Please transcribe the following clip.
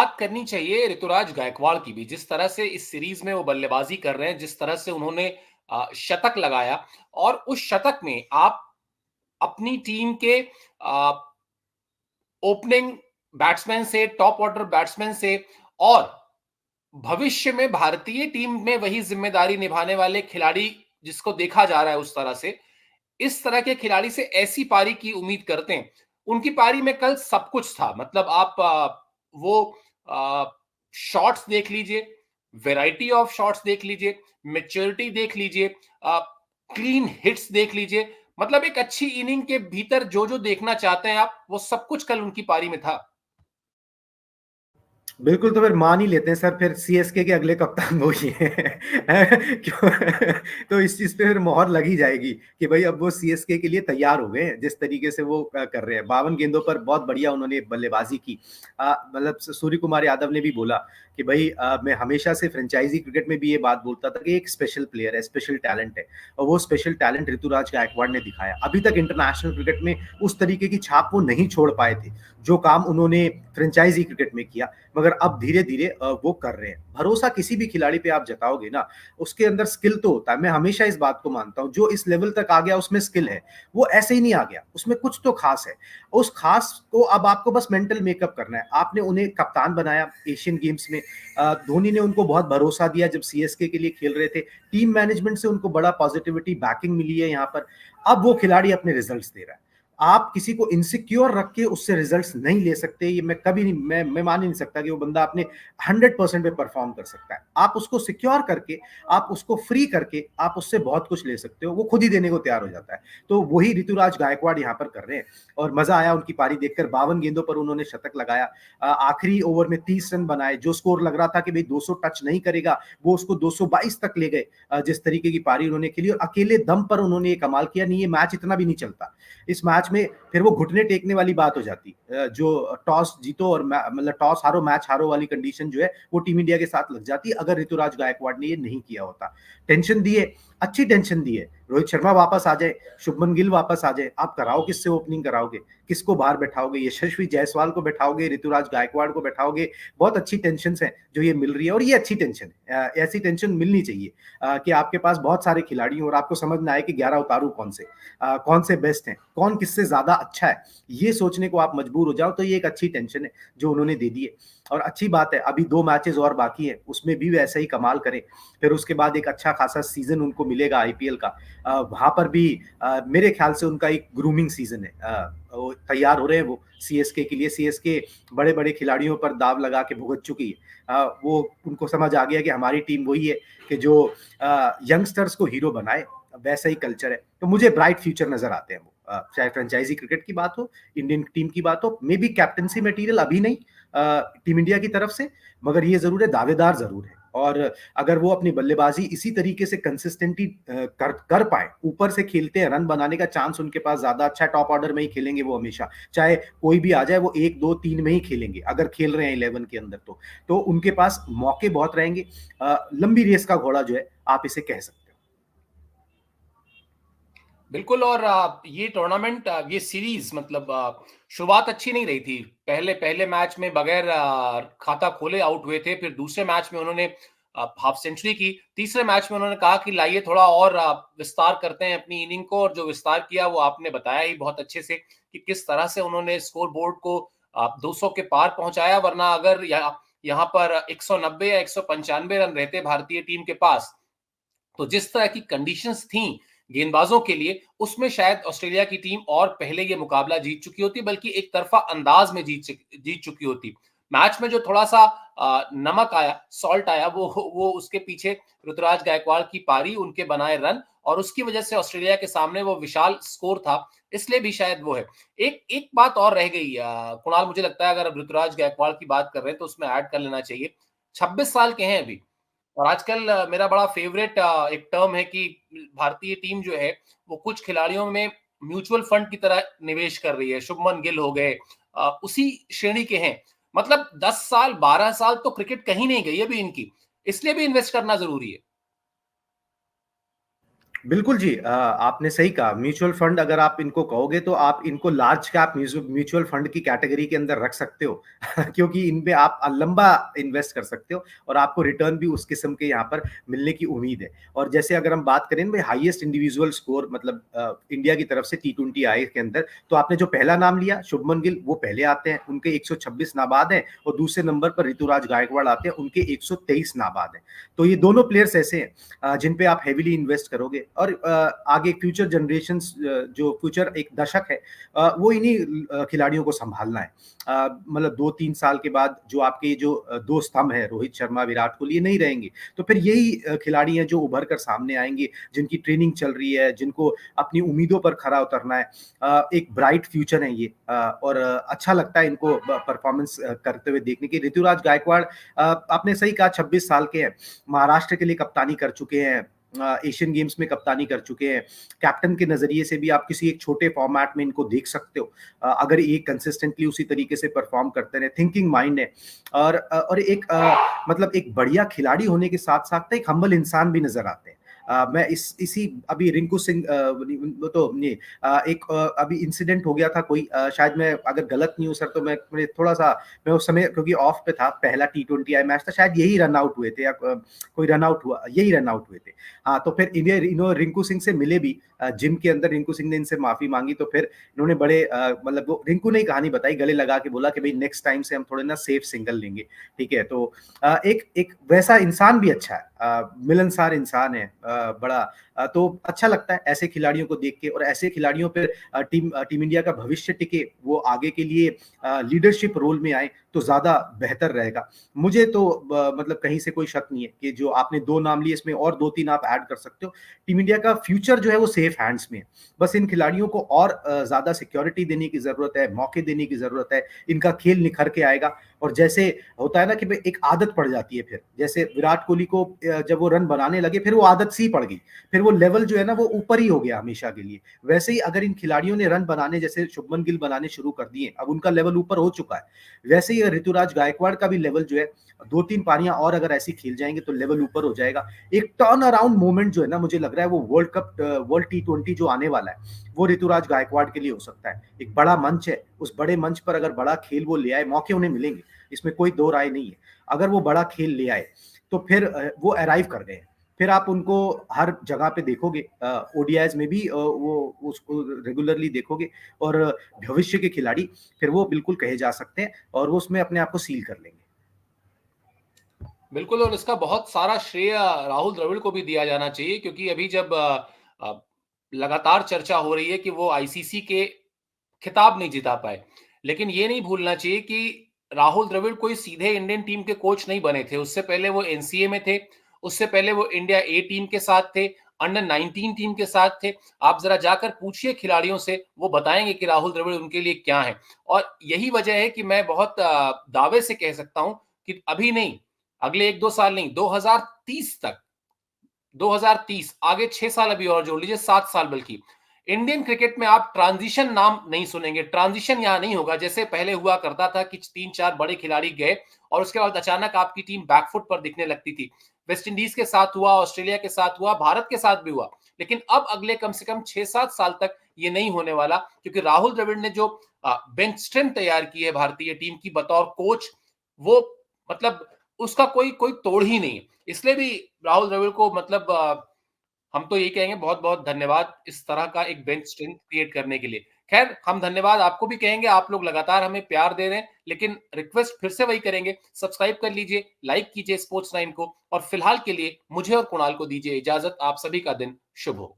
बात करनी चाहिए ऋतुराज गायकवाड़ की भी। जिस तरह से इस सीरीज में वो बल्लेबाजी कर रहे हैं, जिस तरह से उन्होंने शतक लगाया, और उस शतक में आप अपनी टीम के ओपनिंग बैट्समैन से, टॉप ऑर्डर बैट्समैन से, और भविष्य में भारतीय टीम में वही जिम्मेदारी निभाने वाले खिलाड़ी जिसको देखा जा रहा है उस तरह से, इस तरह के खिलाड़ी से ऐसी पारी की उम्मीद करते हैं। उनकी पारी में कल सब कुछ था। मतलब आप वो शॉट्स देख लीजिए, वैरायटी ऑफ शॉट्स देख लीजिए, मैच्योरिटी देख लीजिए, क्लीन हिट्स देख लीजिए। मतलब एक अच्छी इनिंग के भीतर जो जो देखना चाहते हैं आप, वो सब कुछ कल उनकी पारी में था। बिल्कुल, तो फिर मान ही लेते हैं सर, फिर सीएसके के अगले कप्तान वो ही हैं। क्यों? तो इस चीज पे फिर मोहर लगी जाएगी कि भाई अब वो सीएसके के लिए तैयार हो गए हैं, जिस तरीके से वो कर रहे हैं। 52 गेंदों पर बहुत बढ़िया उन्होंने बल्लेबाजी की। मतलब सूर्य कुमार यादव ने भी बोला कि भाई मैं हमेशा से फ्रेंचाइजी क्रिकेट में भी ये बात बोलता था कि एक स्पेशल प्लेयर है, स्पेशल टैलेंट है, और वो स्पेशल टैलेंट ऋतुराज गायकवाड़ ने दिखाया। अभी तक इंटरनेशनल क्रिकेट में उस तरीके की छाप वो नहीं छोड़ पाए थे जो काम उन्होंने फ्रेंचाइजी क्रिकेट में किया, मगर अब धीरे धीरे वो कर रहे हैं। भरोसा किसी भी खिलाड़ी पे आप जताओगे ना, उसके अंदर स्किल तो होता है। मैं हमेशा इस बात को मानता हूं, जो इस लेवल तक आ गया उसमें स्किल है, वो ऐसे ही नहीं आ गया, उसमें कुछ तो खास है। उस खास को अब आपको बस मेंटल मेकअप करना है। आपने उन्हें कप्तान बनाया एशियन गेम्स में, धोनी ने उनको बहुत भरोसा दिया जब सीएसके के लिए खेल रहे थे, टीम मैनेजमेंट से उनको बड़ा पॉजिटिविटी बैकिंग मिली है यहाँ पर। अब वो खिलाड़ी अपने रिजल्ट्स दे रहा है। आप किसी को इनसिक्योर रख के उससे रिजल्ट्स नहीं ले सकते। ये मैं कभी नहीं, मैं मान ही नहीं सकता कि वो बंदा अपने 100% पे परफॉर्म कर सकता है। आप उसको सिक्योर करके, आप उसको फ्री करके, आप उससे बहुत कुछ ले सकते हो, वो खुद ही देने को तैयार हो जाता है। तो वही ऋतुराज गायकवाड़ यहाँ पर कर रहे हैं, और मजा आया उनकी पारी देखकर। 52 गेंदों पर उन्होंने शतक लगाया, आखिरी ओवर में 30 रन बनाए। जो स्कोर लग रहा था कि भाई 200 टच नहीं करेगा, वो उसको 222 तक ले गए। जिस तरीके की पारी उन्होंने खेली, और अकेले दम पर उन्होंने ये कमाल किया। नहीं, ये मैच इतना भी नहीं चलता। इस मैच में फिर वो घुटने टेकने वाली बात हो जाती, जो टॉस जीतो और मतलब टॉस हारो मैच हारो वाली कंडीशन जो है वो टीम इंडिया के साथ लग जाती अगर ऋतुराज गायकवाड़ ने ये नहीं किया होता। टेंशन दिए, अच्छी टेंशन दी है। रोहित शर्मा वापस आ जाए, शुभमन गिल वापस आ जाए, आप कराओ किससे ओपनिंग कराओगे, किसको बाहर बैठाओगे? यशस्वी जायसवाल को बैठाओगे, ऋतुराज गायकवाड़ को बैठाओगे? बहुत अच्छी टेंशन है जो ये मिल रही है, और ये अच्छी टेंशन है। ऐसी टेंशन मिलनी चाहिए कि आपके पास बहुत सारे खिलाड़ी हो और आपको समझ में आए कि 11 उतारू कौन से बेस्ट हैं, कौन किससे ज्यादा अच्छा है, ये सोचने को आप मजबूर हो जाओ। तो ये एक अच्छी टेंशन है जो उन्होंने दे दी है। और अच्छी बात है, अभी 2 मैचेस और बाकी है, उसमें भी वैसा ही कमाल करें। फिर उसके बाद एक अच्छा खासा सीजन उनको मिलेगा आईपीएल का। वहां पर भी मेरे ख्याल से उनका एक ग्रूमिंग सीजन है। वो तैयार हो रहे हैं वो सीएसके के लिए। सीएसके बड़े बड़े खिलाड़ियों पर दाव लगा के भुगत चुकी है। वो उनको समझ आ गया कि हमारी टीम वही है कि जो यंगस्टर्स को हीरो बनाए, वैसा ही कल्चर है। तो मुझे ब्राइट फ्यूचर नजर आते हैं वो, चाहे फ्रेंचाइजी क्रिकेट की बात हो, इंडियन टीम की बात हो। मे बी कैप्टनसी मटेरियल अभी नहीं टीम इंडिया की तरफ से, मगर ये जरूर है, दावेदार जरूर है। और अगर वो अपनी बल्लेबाजी इसी तरीके से कंसिस्टेंटली कर पाए, ऊपर से खेलते हैं, रन बनाने का चांस उनके पास ज्यादा अच्छा, टॉप ऑर्डर में ही खेलेंगे वो हमेशा, चाहे कोई भी आ जाए, वो 1 2 3 में ही खेलेंगे अगर खेल रहे हैं 11 के अंदर। तो उनके पास मौके बहुत रहेंगे। लंबी रेस का घोड़ा जो है आप इसे कह सकते हो। बिल्कुल। और ये टूर्नामेंट, ये सीरीज, मतलब शुरुआत अच्छी नहीं रही थी। पहले पहले मैच में बगैर खाता खोले आउट हुए थे। फिर दूसरे मैच में उन्होंने हाफ सेंचुरी की। तीसरे मैच में उन्होंने कहा कि लाइए थोड़ा और विस्तार करते हैं अपनी इनिंग को, और जो विस्तार किया वो आपने बताया ही बहुत अच्छे से कि किस तरह से उन्होंने स्कोर बोर्ड को 200 के पार पहुंचाया। वरना अगर यहाँ पर 190 या 195 रन रहते भारतीय टीम के पास, तो जिस तरह की कंडीशंस थी गेंदबाजों के लिए, उसमें शायद ऑस्ट्रेलिया की टीम और पहले ये मुकाबला जीत चुकी होती, बल्कि एक तरफा अंदाज में जीत चुकी होती। मैच में जो थोड़ा सा नमक आया, सॉल्ट आया, वो उसके पीछे ऋतुराज गायकवाड़ की पारी, उनके बनाए रन, और उसकी वजह से ऑस्ट्रेलिया के सामने वो विशाल स्कोर था। इसलिए भी शायद वो है। एक एक बात और रह गई कुणाल, मुझे लगता है अगर अब ऋतुराज गायकवाड़ की बात कर रहे हैं तो उसमें ऐड कर लेना चाहिए। 26 साल के हैं अभी। और आजकल मेरा बड़ा फेवरेट एक टर्म है कि भारतीय टीम जो है वो कुछ खिलाड़ियों में म्यूचुअल फंड की तरह निवेश कर रही है। शुभमन गिल हो गए, उसी श्रेणी के हैं। मतलब 10 साल 12 साल तो क्रिकेट कहीं नहीं गई अभी इनकी, इसलिए भी इन्वेस्ट करना जरूरी है। बिल्कुल जी, आपने सही कहा। म्यूचुअल फंड अगर आप इनको कहोगे तो आप इनको लार्ज कैप म्यूचुअल फंड की कैटेगरी के अंदर रख सकते हो क्योंकि इनपे आप लंबा इन्वेस्ट कर सकते हो और आपको रिटर्न भी उस किस्म के यहाँ पर मिलने की उम्मीद है। और जैसे अगर हम बात करें भाई हाईएस्ट इंडिविजुअल स्कोर मतलब इंडिया की तरफ से T20 आई के अंदर, तो आपने जो पहला नाम लिया शुभमन गिल, वो पहले आते हैं, उनके 126 नाबाद हैं और दूसरे नंबर पर ऋतुराज गायकवाड़ आते हैं, उनके 123 नाबाद हैं। तो ये दोनों प्लेयर्स ऐसे हैं जिन पे आप हेविली इन्वेस्ट करोगे और आगे फ्यूचर जनरेशन जो फ्यूचर एक दशक है वो इन्हीं खिलाड़ियों को संभालना है। मतलब 2-3 साल के बाद जो आपके जो दो स्तंभ है रोहित शर्मा विराट कोहली ये नहीं रहेंगे, तो फिर यही खिलाड़ी हैं जो उभर कर सामने आएंगे, जिनकी ट्रेनिंग चल रही है, जिनको अपनी उम्मीदों पर खरा उतरना है। एक ब्राइट फ्यूचर है ये और अच्छा लगता है इनको परफॉर्मेंस करते हुए देखने की। ऋतुराज गायकवाड़ आपने सही कहा 26 साल के हैं, महाराष्ट्र के लिए कप्तानी कर चुके हैं, एशियन गेम्स में कप्तानी कर चुके हैं। कैप्टन के नजरिए से भी आप किसी एक छोटे फॉर्मेट में इनको देख सकते हो। अगर ये कंसिस्टेंटली उसी तरीके से परफॉर्म करते रहे, थिंकिंग माइंड है और एक मतलब एक बढ़िया खिलाड़ी होने के साथ साथ एक हम्बल इंसान भी नजर आते हैं। मैं इसी अभी रिंकू सिंह वो तो ये एक अभी इंसिडेंट हो गया था कोई, शायद मैं अगर गलत नहीं हूँ सर तो मैं थोड़ा सा मैं उस समय क्योंकि ऑफ पे था, पहला T20 आई मैच था, शायद यही रन आउट हुए थे या कोई रन आउट हुआ, यही रन आउट हुए थे। हाँ, तो फिर इन्होंने रिंकू सिंह से मिले भी जिम के अंदर, रिंकू सिंह ने इनसे माफी मांगी, तो फिर इन्होंने बड़े मतलब वो रिंकू ने ही कहानी बताई, गले लगा के बोला कि भाई नेक्स्ट टाइम से हम थोड़े ना सेफ सिंगल लेंगे, ठीक है। तो एक एक वैसा इंसान भी अच्छा है, मिलनसार इंसान है, बड़ा तो अच्छा लगता है ऐसे खिलाड़ियों को देख के और ऐसे खिलाड़ियों पर टीम इंडिया का भविष्य टिके, वो आगे के लिए लीडरशिप रोल में आए तो ज्यादा बेहतर रहेगा। मुझे तो मतलब कहीं से कोई शक नहीं है कि जो आपने दो नाम लिए इसमें और 2-3 आप ऐड कर सकते हो। टीम इंडिया का फ्यूचर जो है वो सेफ हैंड्स में है। बस इन खिलाड़ियों को और ज्यादा सिक्योरिटी देने की जरूरत है, मौके देने की जरूरत है, इनका खेल निखर के आएगा। और जैसे होता है ना कि एक आदत पड़ जाती है, फिर जैसे विराट कोहली को जब वो रन बनाने लगे फिर वो आदत सी पड़ गई, फिर वो लेवल जो है ना वो ऊपर ही हो गया हमेशा के लिए। वैसे ही अगर इन खिलाड़ियों ने रन बनाने जैसे शुभमन गिल बनाने शुरू कर दिए, अब उनका लेवल ऊपर हो चुका है, वैसे ही ऋतुराज गायकवाड़ का भी लेवल जो है 2-3 पारियां और अगर ऐसी खेल जाएंगे तो लेवल ऊपर हो जाएगा। एक टर्न अराउंड मोमेंट जो है ना मुझे लग रहा है वो वर्ल्ड T20 जो आने वाला है वो ऋतुराज गायकवाड़ के लिए हो सकता है। एक बड़ा मंच है, उस बड़े मंच पर अगर बड़ा खेल वो ले आए, मौके उन्हें मिलेंगे, इसमें कोई दो राय नहीं है। अगर वो बड़ा खेल ले आए तो फिर वो अराइव कर गए, फिर आप उनको हर जगह पे देखोगे, ओडीआईज में भी वो उसको रेगुलरली देखोगे और भविष्य के खिलाड़ी फिर वो बिल्कुल कहे जा सकते हैं और वो उसमें अपने आप को सील कर लेंगे। बिल्कुल, और इसका बहुत सारा श्रेय राहुल द्रविड़ को भी दिया जाना चाहिए, क्योंकि अभी जब लगातार चर्चा हो रही है कि वो आईसीसी के खिताब नहीं जिता पाए, लेकिन ये नहीं भूलना चाहिए कि राहुल द्रविड़ कोई सीधे इंडियन टीम के कोच नहीं बने थे। उससे पहले वो एनसीए में थे, उससे पहले वो इंडिया ए टीम के साथ थे, अंडर 19 टीम के साथ थे। आप जरा जाकर पूछिए खिलाड़ियों से, वो बताएंगे कि राहुल द्रविड़ उनके लिए क्या है। और यही वजह है कि मैं बहुत दावे से कह सकता हूं कि अभी नहीं, अगले 1-2 साल नहीं, 2030 तक, 2030 आगे 6 साल अभी और जोड़ लीजिए, 7 साल बल्कि, इंडियन क्रिकेट में आप ट्रांजिशन नाम नहीं सुनेंगे। ट्रांजिशन यहां नहीं होगा जैसे पहले हुआ करता था कि 3-4 बड़े खिलाड़ी गए और उसके बाद अचानक आपकी टीम बैकफुट पर दिखने लगती थी। वेस्ट इंडीज के साथ हुआ, ऑस्ट्रेलिया के साथ हुआ, भारत के साथ भी हुआ। लेकिन अब अगले कम से कम 6-7 साल तक ये नहीं होने वाला, क्योंकि राहुल द्रविड़ ने जो बेंच स्ट्रेंथ तैयार की है भारतीय टीम की बतौर कोच, वो मतलब उसका कोई कोई तोड़ ही नहीं। इसलिए भी राहुल द्रविड़ को मतलब हम तो यही कहेंगे बहुत बहुत धन्यवाद इस तरह का एक बेंच स्ट्रेंथ क्रिएट करने के लिए। खैर, हम धन्यवाद आपको भी कहेंगे, आप लोग लगातार हमें प्यार दे रहे हैं, लेकिन रिक्वेस्ट फिर से वही करेंगे, सब्सक्राइब कर लीजिए, लाइक कीजिए स्पोर्ट्स 9 को, और फिलहाल के लिए मुझे और कुणाल को दीजिए इजाजत। आप सभी का दिन शुभ हो।